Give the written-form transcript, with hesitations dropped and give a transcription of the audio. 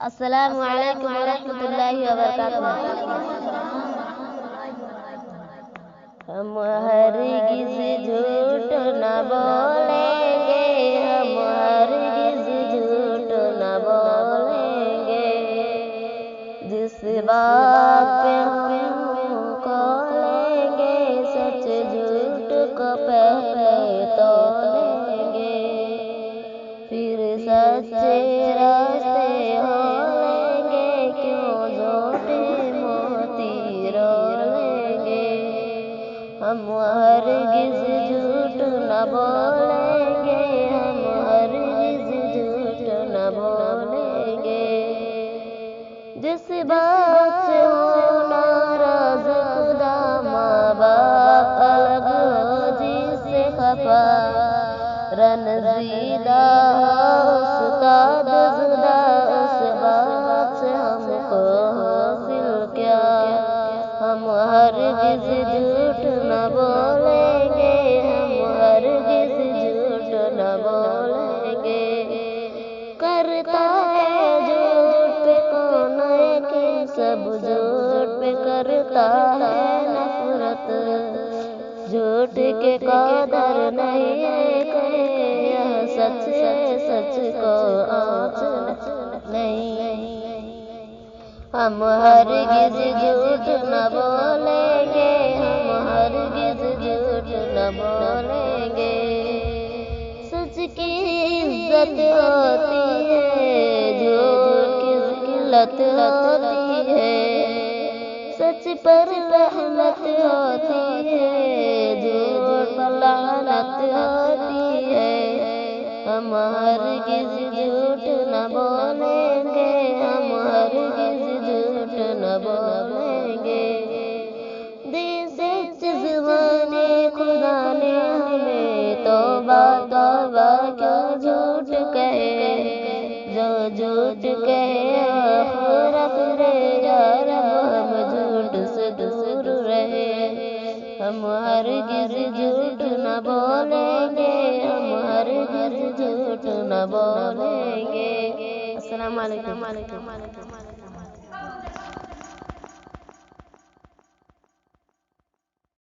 السلام علیکم ورحمۃ اللہ وبرکاتہ۔ ہم ہرگز جھوٹ نہ بولیں گے، ہم ہرگز جھوٹ نہ بولیں گے، جس بات پہ ہم کھولیں گے سچ جھوٹ کو پہلے تولیں گے، پھر سچے راستے ہولیں گے، کیوں جھوٹے موتی رولیں گے۔ ہم ہرگز جھوٹ نہ بولیں گے، ہم ہرگز جھوٹ نہ بولیں گے، جس بات سے ہو ناراض خدا ماں باپ الگ ہو جس سے خفا رنجیدہ استاد زدہ، اس بات سے ہم کو حاصل کیا۔ ہم ہرگز جھوٹ نہ بولیں گے، ہم ہرگز جھوٹ نہ بولیں گے، کرتا ہے جھوٹ پہ کون یقین، سب جھوٹ پہ کرتا ہے نفرت، جھوٹ کے قدر نہیں ہے کوئی، یہ سچ ہے سچ کو آنچ نہیں۔ ہم ہرگز جھوٹ نہ بولیں گے، ہم ہرگز جھوٹ نہ بولیں گے، سچ کی عزت ہوتی ہے، جھوٹ کی ذلت ہوتی ہے، سچ پر رحمت ہوتی ہے، جھوٹ پر لعنت ہوتی ہے۔ ہم ہرگز جھوٹ نہ بولیں گے، ہم ہرگز جھوٹ نہ بولیں گے، دل سے زبانِ خدا نے ہمیں توبہ توبہ کیوں جھوٹ کہے، جو جھوٹ کہے آخرت رے، یا رب ہم جھوٹ سے دور رہے۔ ہم ہرگز جھوٹ نہ بولیں گے، ہم ہرگز جھوٹ نہ بولیں گے۔ السلام علیکم۔